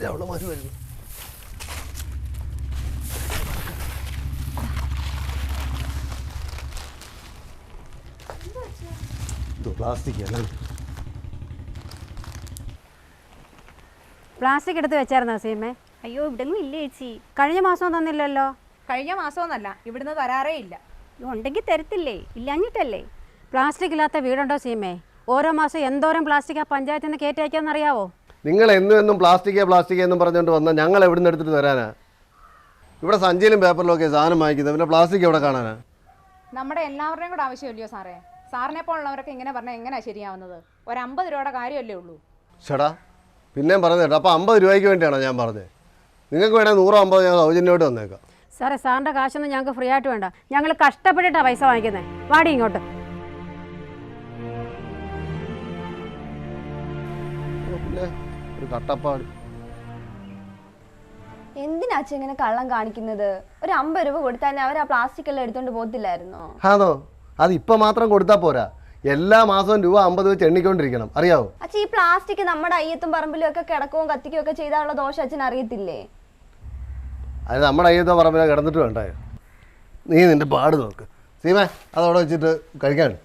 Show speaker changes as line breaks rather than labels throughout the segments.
അവളമാര് വരുന്നു. Plastic
plastic എടുത്ത് വെച്ചായിരുന്നോ സീമേ?
അയ്യോ ഇവിടെങ്ങും ഇല്ല ചേച്ചി.
കഴിഞ്ഞ മാസം തന്നില്ലല്ലോ.
കഴിഞ്ഞ മാസമൊന്നല്ല, ഇവിടുന്ന് തരാറേ ഇല്ല.
ഉണ്ടെങ്കിൽ തരത്തില്ലേ, ഇല്ലാഞ്ഞിട്ടല്ലേ.
പ്ലാസ്റ്റിക് ഇല്ലാത്ത വീടുണ്ടോ സീമേ? ഓരോ മാസം എന്തോരം പ്ലാസ്റ്റിക് ആ പഞ്ചായത്തിൽ നിന്ന് കയറ്റി അയക്കാമെന്നറിയാവോ?
നിങ്ങൾ എന്നും പ്ലാസ്റ്റിക് എന്നും പറഞ്ഞുകൊണ്ട് വന്നാൽ ഞങ്ങൾ എവിടെ നിന്ന് എടുത്തിട്ട് തരാനാ? ഇവിടെ സഞ്ചിയിലും പേപ്പറിലും ഒക്കെ സാധനം വാങ്ങിക്കുന്നത്, പിന്നെ പ്ലാസ്റ്റിക് എവിടെ കാണാനാ?
നമ്മുടെ എല്ലാവരുടെയും കൂടെ ആവശ്യമില്ലയോ സാറേ? സാറിനെ പോലുള്ളവരൊക്കെ ഇങ്ങനെ പറഞ്ഞാൽ എങ്ങനെയാണ് ശരിയാവുന്നത്? ഒരു 50 രൂപയുടെ കാര്യമല്ലേ ഉള്ളൂ.
ചേട്ടാ പിന്നെയും പറഞ്ഞു കേട്ടോ. അപ്പോൾ 50 രൂപയ്ക്ക് വേണ്ടിയാണോ ഞാൻ പറഞ്ഞത്? നിങ്ങൾക്ക് വേണമെങ്കിൽ 100-50 ഞാൻ സൗജന്യമായിട്ട് വന്നേക്കാം.
സാറേ സാറിൻ്റെ കാശൊന്നും ഞങ്ങൾക്ക് ഫ്രീ ആയിട്ട് വേണ്ട. ഞങ്ങൾ കഷ്ടപ്പെട്ടിട്ടാണ് പൈസ വാങ്ങിക്കുന്നത്. വാടി ഇങ്ങോട്ട്.
പിന്നെ ഒരു കട്ടപ്പാട്.
എന്തിനാച്ച ഇങ്ങനെ കള്ളം കാണിക്കുന്നത്? ഒരു 50 രൂപ കൊടുത്താൽ അവർ ആ പ്ലാസ്റ്റിക് എല്ലാം എടുത്തോണ്ട് പോകത്തില്ലായിരുന്നോ?
ആണോ? അത് ഇപ്പം മാത്രം കൊടുത്താൽ പോരാ, എല്ലാ മാസവും രൂപ 50 വെച്ച് എണ്ണിക്കൊണ്ടിരിക്കണം. അറിയാവോ?
അച്ഛ ഈ പ്ലാസ്റ്റിക് നമ്മുടെ അയ്യത്തും പറമ്പിലും ഒക്കെ കിടക്കവും കത്തിക്കുകയും ഒക്കെ ചെയ്താലുള്ള ദോഷം അച്ഛൻ അറിയത്തില്ലേ?
അത് നമ്മുടെ അയ്യത്തോ പറമ്പിലോ കിടന്നിട്ട് വേണ്ടായോ? നീ നിന്റെ പാട് നോക്ക്. സീമേ അതവിടെ വെച്ചിട്ട് കഴിക്കാൻ.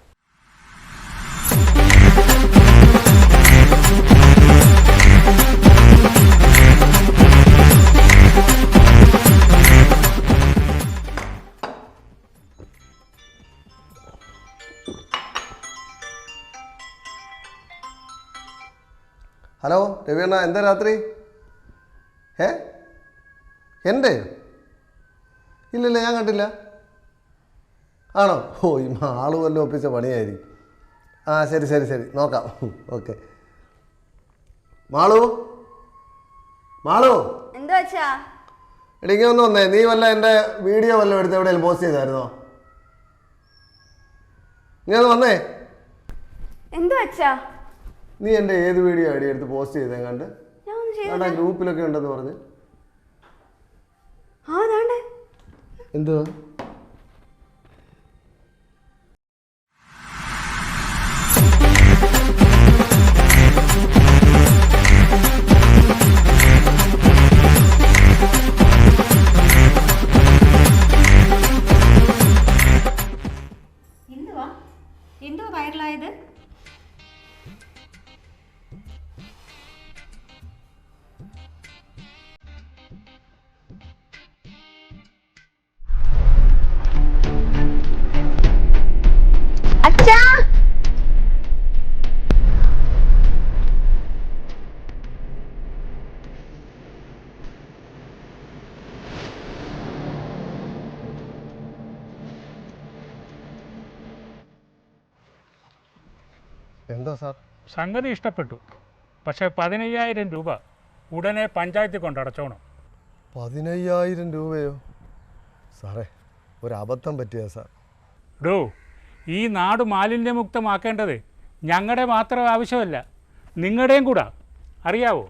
ഹലോ രവിയണ്ണ, എന്താ രാത്രി? എൻ്റെ ഇല്ലല്ല, ഞാൻ കണ്ടില്ല. ആണോ? ഓ ഈ ആള് വല്ലതും ഒപ്പിച്ച പണിയായിരിക്കും. ആ ശരി ശരി ശരി, നോക്കാം. ഓക്കെ. മാളു
എന്താ വെച്ചാ?
എടിങ്ങ ഒന്ന് വന്നേ. നീ വല്ല എൻ്റെ വീഡിയോ വല്ലതും എടുത്ത് എവിടെയെങ്കിലും പോസ്റ്റ് ചെയ്തായിരുന്നോ? നീ ഒന്ന് വന്നേ.
എന്താ വെച്ചാ?
നീ എൻ്റെ ഏത് വീഡിയോ ഐഡി എടുത്ത് പോസ്റ്റ് ചെയ്തേ കണ്ട്? അവിടെ ഗ്രൂപ്പിലൊക്കെ ഉണ്ടെന്ന് പറഞ്ഞ്. എന്തുവാ?
എന്തുവാ വൈറലായത്?
എന്താ സാർ?
സംഗതി ഇഷ്ടപ്പെട്ടു, പക്ഷേ 15,000 രൂപ ഉടനെ പഞ്ചായത്തിൽ കൊണ്ടടച്ചോണം.
15,000 രൂപയോ? സാറേ ഒരബദ്ധം പറ്റിയാ സാർ.
ഡോ, ഈ നാട് മാലിന്യമുക്തമാക്കേണ്ടത് ഞങ്ങളുടെ മാത്രം ആവശ്യമല്ല, നിങ്ങളുടെയും കൂടെ. അറിയാവോ?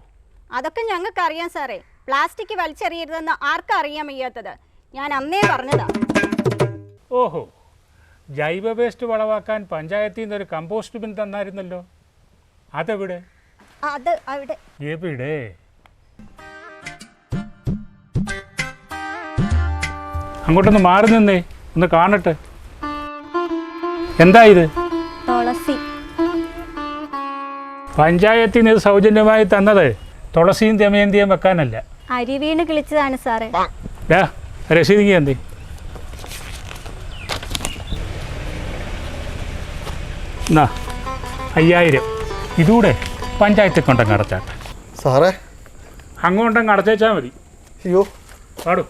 അതൊക്കെ ഞങ്ങൾക്ക് അറിയാം സാറേ. പ്ലാസ്റ്റിക് വലിച്ചെറിയരുതെന്ന് ആർക്കും അറിയാൻ വയ്യാത്തത്? ഞാൻ അന്നേ പറഞ്ഞതാ.
ഓഹോ, ജൈവ വേസ്റ്റ് വളവാക്കാൻ പഞ്ചായത്തിൽ നിന്നൊരു കമ്പോസ്റ്റ് ബിൻ തന്നായിരുന്നല്ലോ, അതെവിടെ?
അത് അവിടെ.
എവിടെ? അങ്ങോട്ടൊന്ന് മാറി നിന്നേ, ഒന്ന് കാണട്ടെ. എന്താ ഇത്?
തുളസി.
പഞ്ചായത്തിൽ നിന്ന് സൗജന്യമായി തന്നത് തുളസിയും ദമയന്തിയും വെക്കാനല്ല,
അരി വീണ് കിളിച്ചതാണ് സാറേ.
രസീതിങ്ങി എന്തേ? എന്നാ 5,000 ഇതൂടെ പഞ്ചായത്തിൽ കൊണ്ടങ്ങ് അടച്ചാട്ടെ.
സാറേ
അങ്ങോട്ടങ്ങ് അടച്ചേച്ചാൽ മതി.
അയ്യോ
പാടും.